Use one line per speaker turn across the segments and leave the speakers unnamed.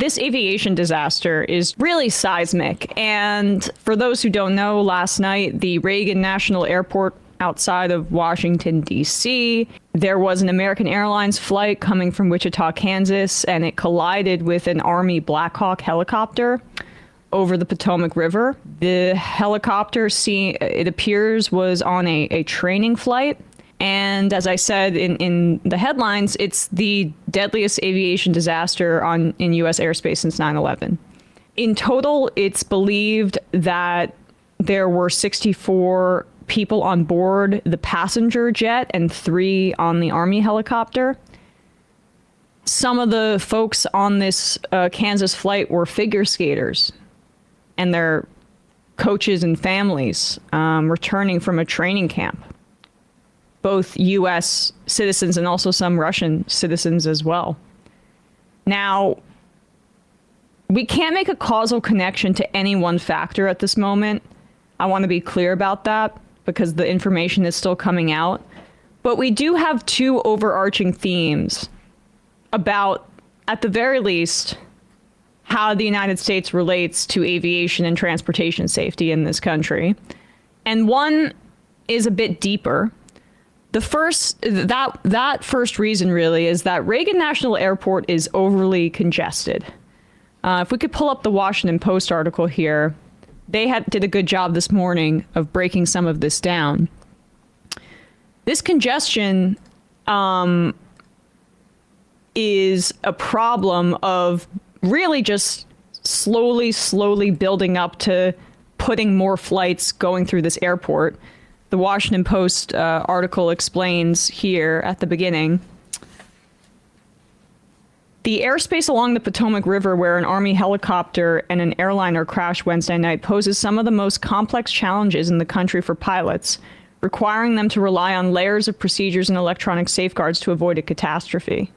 this aviation disaster is really seismic. And for those who don't know, last night, the Reagan National Airport outside of Washington, D.C., there was an American Airlines flight coming from Wichita, Kansas, and it collided with an Army Black Hawk helicopter over the Potomac River. The helicopter, it appears, was on a training flight. And as I said in the headlines, it's the deadliest aviation disaster in U.S. airspace since 9/11. In total, it's believed that there were 64 people on board the passenger jet and 3 on the Army helicopter. Some of the folks on this Kansas flight were figure skaters and their coaches and families returning from a training camp. Both U.S. citizens and also some Russian citizens as well. Now, we can't make a causal connection to any one factor at this moment. I want to be clear about that because the information is still coming out. But we do have 2 overarching themes about, at the very least, how the United States relates to aviation and transportation safety in this country. And one is a bit deeper. The first, that first reason really is that Reagan National Airport is overly congested. If we could pull up the Washington Post article here, they did a good job this morning of breaking some of this down. This congestion is a problem of really just slowly building up to putting more flights going through this airport. The Washington Post article explains here at the beginning. The airspace along the Potomac River where an Army helicopter and an airliner crashed Wednesday night poses some of the most complex challenges in the country for pilots, requiring them to rely on layers of procedures and electronic safeguards to avoid a catastrophe.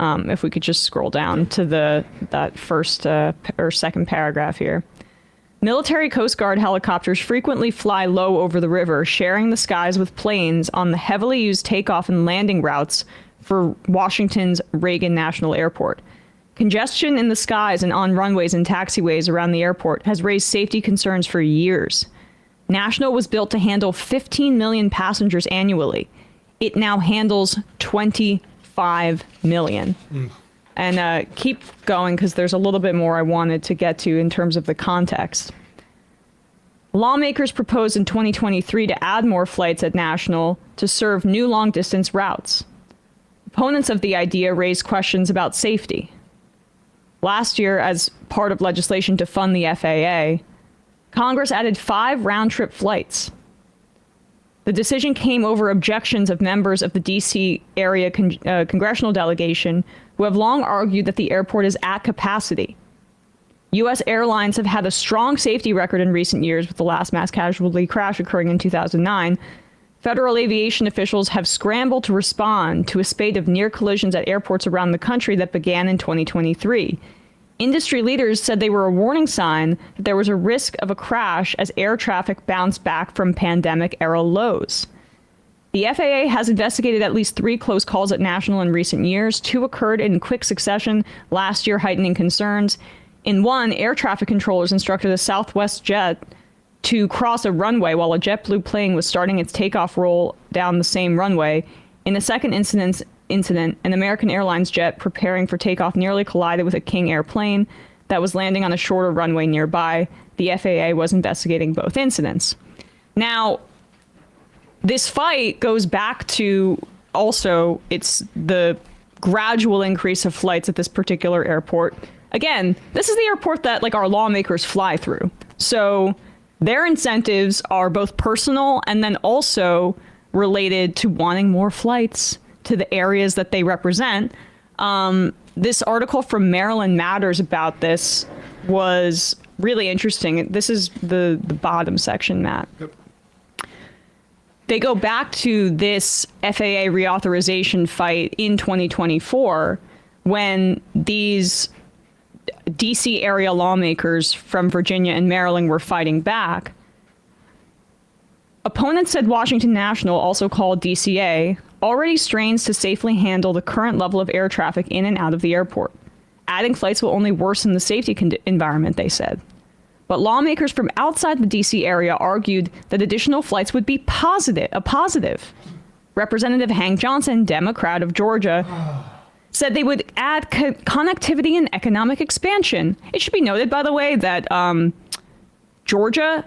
If we could just scroll down to that first or second paragraph here. Military Coast Guard helicopters frequently fly low over the river, sharing the skies with planes on the heavily used takeoff and landing routes for Washington's Reagan National Airport. Congestion in the skies and on runways and taxiways around the airport has raised safety concerns for years. National was built to handle 15 million passengers annually. It now handles 25 million. And keep going because there's a little bit more I wanted to get to in terms of the context. Lawmakers proposed in 2023 to add more flights at National to serve new long-distance routes. Opponents of the idea raised questions about safety. Last year, as part of legislation to fund the FAA, Congress added 5 round-trip flights. The decision came over objections of members of the D.C. area congressional delegation who have long argued that the airport is at capacity. U.S. airlines have had a strong safety record in recent years, with the last mass casualty crash occurring in 2009. Federal aviation officials have scrambled to respond to a spate of near collisions at airports around the country that began in 2023. Industry leaders said they were a warning sign that there was a risk of a crash as air traffic bounced back from pandemic-era lows. The FAA has investigated at least 3 close calls at National in recent years. 2 occurred in quick succession last year, heightening concerns. In one, air traffic controllers instructed a Southwest jet to cross a runway while a JetBlue plane was starting its takeoff roll down the same runway. In the second incident, an American Airlines jet preparing for takeoff nearly collided with a King Air plane that was landing on a shorter runway nearby. The FAA was investigating both incidents. Now, this fight goes back to also it's the gradual increase of flights at this particular airport. Again, this is the airport that our lawmakers fly through. So their incentives are both personal and then also related to wanting more flights to the areas that they represent. This article from Maryland Matters about this was really interesting. This is the bottom section, Matt. Yep. They go back to this FAA reauthorization fight in 2024 when these DC area lawmakers from Virginia and Maryland were fighting back. Opponents said Washington National, also called DCA, already strains to safely handle the current level of air traffic in and out of the airport. adding flights will only worsen the safety environment, they said. But lawmakers from outside the D.C. area argued that additional flights would be a positive. Representative Hank Johnson, Democrat of Georgia, said they would add connectivity and economic expansion. It should be noted, by the way, that Georgia,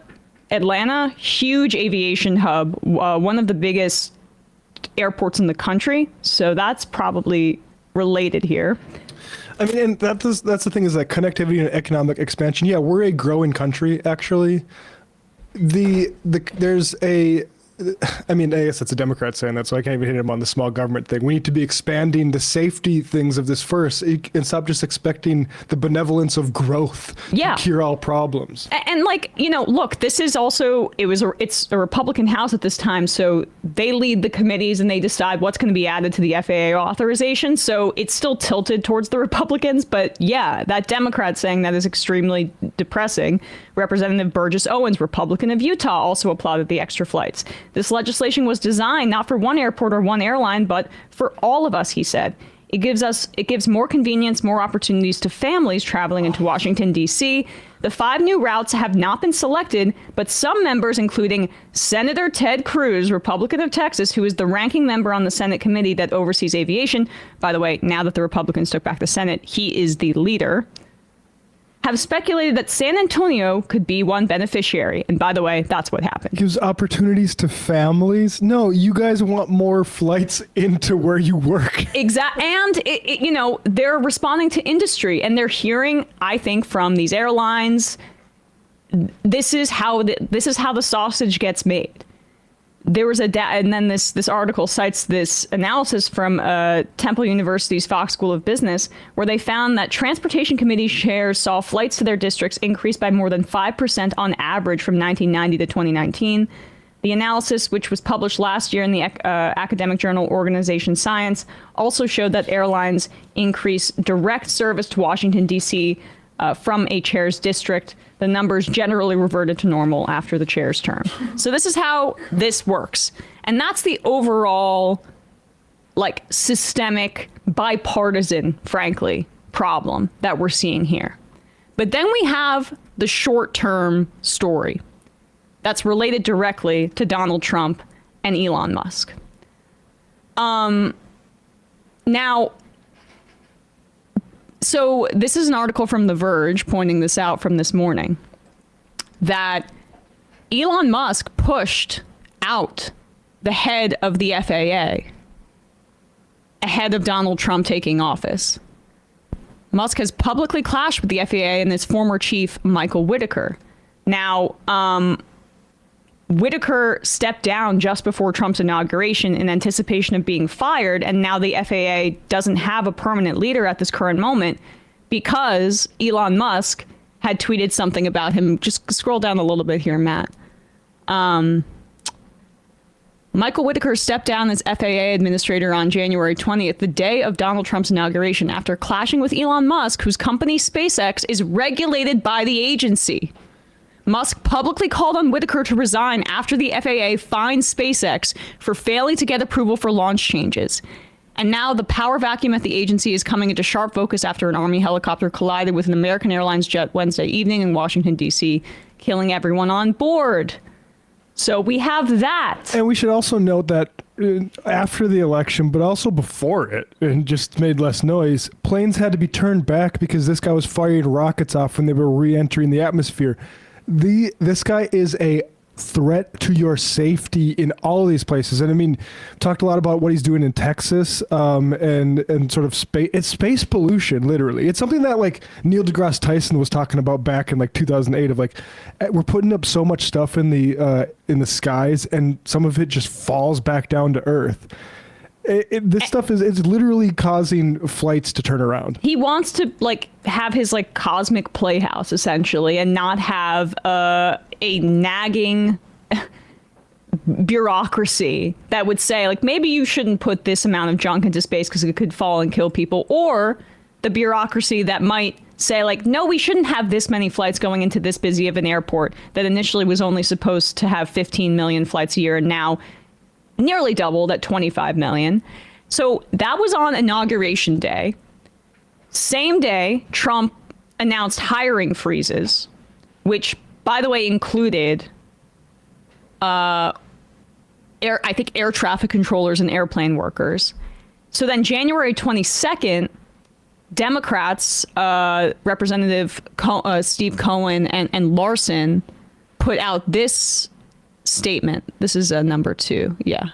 Atlanta, huge aviation hub, one of the biggest airports in the country. So that's probably related here.
I mean, and that's the thing, is that connectivity and economic expansion. Yeah, we're a growing country, actually. There's a, I mean, I guess that's a Democrat saying that, so I can't even hit him on the small government thing. We need to be expanding the safety things of this first, and stop just expecting the benevolence of growth to cure all problems.
And like, you know, look, this is also, it's a Republican House at this time, so they lead the committees and they decide what's going to be added to the FAA authorization. So it's still tilted towards the Republicans, but yeah, that Democrat saying that is extremely depressing. Representative Burgess Owens, Republican of Utah, also applauded the extra flights. This legislation was designed not for one airport or one airline, but for all of us, he said. It gives more convenience, more opportunities to families traveling into Washington, D.C. The 5 new routes have not been selected, but some members, including Senator Ted Cruz, Republican of Texas, who is the ranking member on the Senate committee that oversees aviation. By the way, now that the Republicans took back the Senate, he is the leader, have speculated that San Antonio could be one beneficiary. And by the way, that's what happened.
Gives opportunities to families. No, you guys want more flights into where you work.
Exactly. And, you know, they're responding to industry, and they're hearing, I think, from these airlines, this is how the sausage gets made. There was and then this article cites this analysis from Temple University's Fox School of Business, where they found that transportation committee chairs saw flights to their districts increase by more than 5% on average from 1990 to 2019. The analysis, which was published last year in the academic journal Organization Science, also showed that airlines increase direct service to Washington, D.C. From a chair's district. The numbers generally reverted to normal after the chair's term. So this is how this works. And that's the overall, like, systemic, bipartisan, frankly, problem that we're seeing here. But then we have the short-term story that's related directly to Donald Trump and Elon Musk. Now, so this is an article from The Verge pointing this out from this morning, that Elon Musk pushed out the head of the FAA ahead of Donald Trump taking office. Musk has publicly clashed with the FAA and its former chief, Michael Whitaker. Now, Whitaker stepped down just before Trump's inauguration in anticipation of being fired, and now the FAA doesn't have a permanent leader at this current moment because Elon Musk had tweeted something about him. Just scroll down a little bit here, Matt. Michael Whitaker stepped down as FAA administrator on January 20th, the day of Donald Trump's inauguration, after clashing with Elon Musk, whose company SpaceX is regulated by the agency. Musk publicly called on Whitaker to resign after the FAA fined SpaceX for failing to get approval for launch changes. And now the power vacuum at the agency is coming into sharp focus after an Army helicopter collided with an American Airlines jet Wednesday evening in Washington, D.C., killing everyone on board. So we have that. And
we should also note that after the election, but also before it, and just made less noise, planes had to be turned back because this guy was firing rockets off when they were re-entering the atmosphere. This guy is a threat to your safety in all of these places. And I mean, talked a lot about what he's doing in Texas, and sort of space. It's space pollution, literally. It's something that like Neil deGrasse Tyson was talking about back in like 2008 of like, we're putting up so much stuff in the skies, and some of it just falls back down to Earth. This stuff is literally causing flights to turn around.
He wants to like have his like cosmic playhouse essentially, and not have a nagging bureaucracy that would say like, maybe you shouldn't put this amount of junk into space because it could fall and kill people, or the bureaucracy that might say like, no, we shouldn't have this many flights going into this busy of an airport that initially was only supposed to have 15 million flights a year and now nearly doubled at 25 million. So that was on Inauguration Day. Same day, Trump announced hiring freezes, which, by the way, included air traffic controllers and airplane workers. So then January 22nd, Democrats, Representative Steve Cohen and Larson put out this statement. This is number 2. Yeah.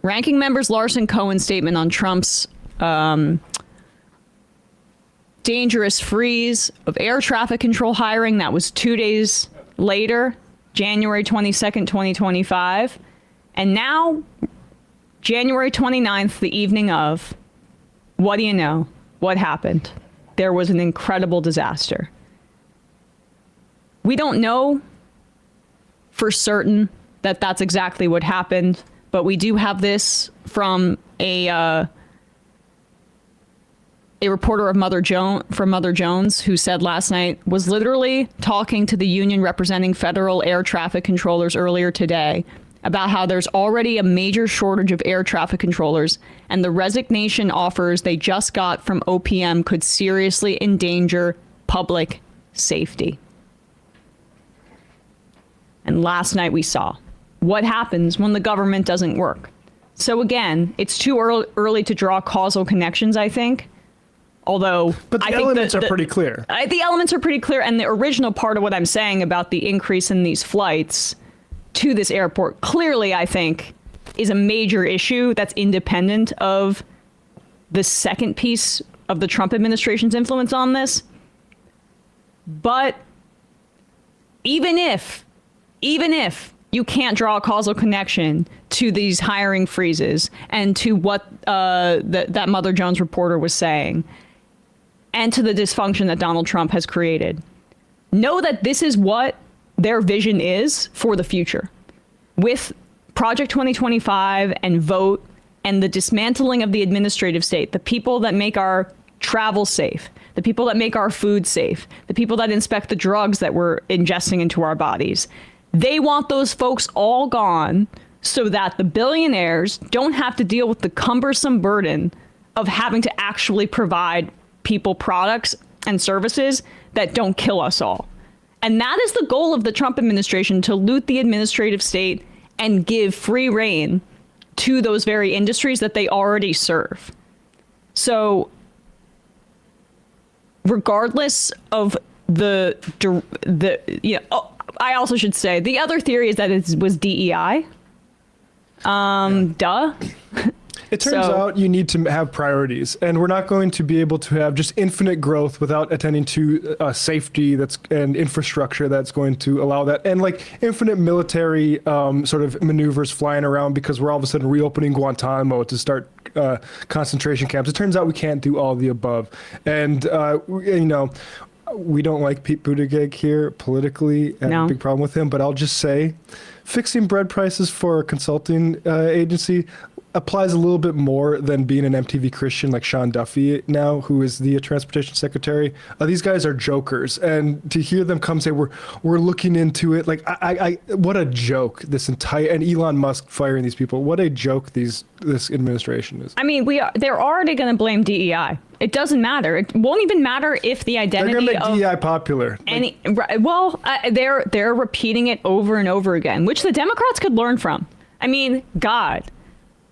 Ranking members Larson Cohen's statement on Trump's dangerous freeze of air traffic control hiring. That was 2 days later, January 22nd, 2025. And now, January 29th, the evening of, what do you know? What happened? There was an incredible disaster. We don't know for certain that that's exactly what happened, but we do have this from a reporter of Mother Jones, who said last night, was literally talking to the union representing federal air traffic controllers earlier today about how there's already a major shortage of air traffic controllers, and the resignation offers they just got from OPM could seriously endanger public safety. And last night we saw what happens when the government doesn't work. So again, it's too early to draw causal connections, I think. Although
but the elements are pretty clear.
The elements are pretty clear. And the original part of what I'm saying about the increase in these flights to this airport clearly, I think, is a major issue that's independent of the second piece of the Trump administration's influence on this. But even if you can't draw a causal connection to these hiring freezes and to what that Mother Jones reporter was saying, and to the dysfunction that Donald Trump has created, know that this is what their vision is for the future. With Project 2025 and vote and the dismantling of the administrative state, the people that make our travel safe, the people that make our food safe, the people that inspect the drugs that we're ingesting into our bodies, they want those folks all gone so that the billionaires don't have to deal with the cumbersome burden of having to actually provide people products and services that don't kill us all. And that is the goal of the Trump administration, to loot the administrative state and give free rein to those very industries that they already serve. So regardless of I also should say the other theory is that it was DEI. Duh.
It turns out you need to have priorities, and we're not going to be able to have just infinite growth without attending to safety and infrastructure that's going to allow that, and like infinite military sort of maneuvers flying around because we're all of a sudden reopening Guantanamo to start concentration camps. It turns out we can't do all of the above, and we don't like Pete Buttigieg here politically, and a big problem with him. But I'll just say, fixing bread prices for a consulting agency applies a little bit more than being an MTV Christian like Sean Duffy now, who is the transportation secretary. These guys are jokers, and to hear them come say we're looking into it, like I what a joke this entire, and Elon Musk firing these people, what a joke this administration is. I mean,
they're already going to blame DEI. It doesn't matter. It won't even matter if the identity
they're going to make DEI popular.
They're repeating it over and over again, which the Democrats could learn from. I mean, God.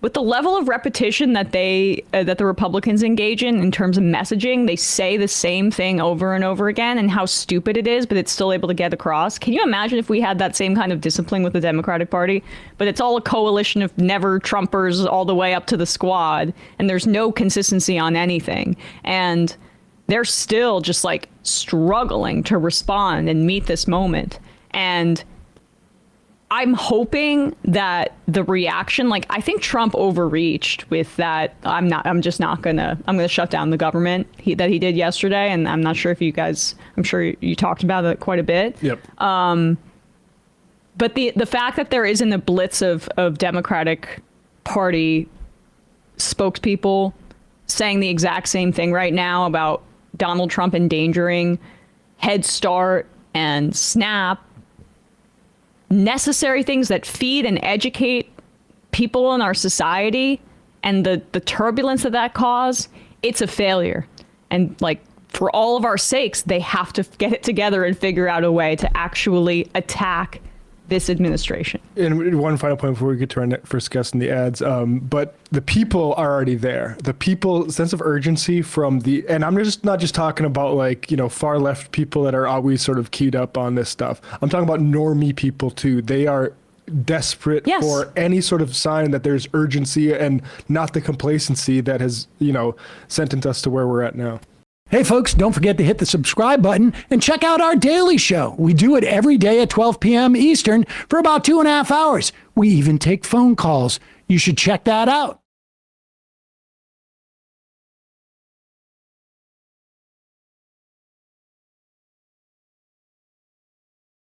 With the level of repetition that the Republicans engage in terms of messaging, they say the same thing over and over again, and how stupid it is, but it's still able to get across. Can you imagine if we had that same kind of discipline with the Democratic Party? But it's all a coalition of never Trumpers all the way up to the squad, and there's no consistency on anything. And they're still just like struggling to respond and meet this moment. And I'm hoping that the reaction, like, I think Trump overreached with that. I'm going to shut down the government that he did yesterday. And I'm not sure if you guys, I'm sure you talked about it quite a bit.
Yep.
But the fact that there isn't a blitz of Democratic Party spokespeople saying the exact same thing right now about Donald Trump endangering Head Start and SNAP, necessary things that feed and educate people in our society, and the turbulence that cause, it's a failure. And like, for all of our sakes, they have to get it together and figure out a way to actually attack this administration.
And one final point before we get to our first guest in the ads, but the people are already there. The people sense of urgency from the, and I'm just not just talking about like, you know, far left people that are always sort of keyed up on this stuff. I'm talking about normie people too. They are desperate for any sort of sign that there's urgency and not the complacency that has, you know, sentenced us to where we're at now.
Hey folks, don't forget to hit the subscribe button and check out our daily show. We do it every day at 12 p.m. Eastern for about 2.5 hours. We even take phone calls. You should check that out.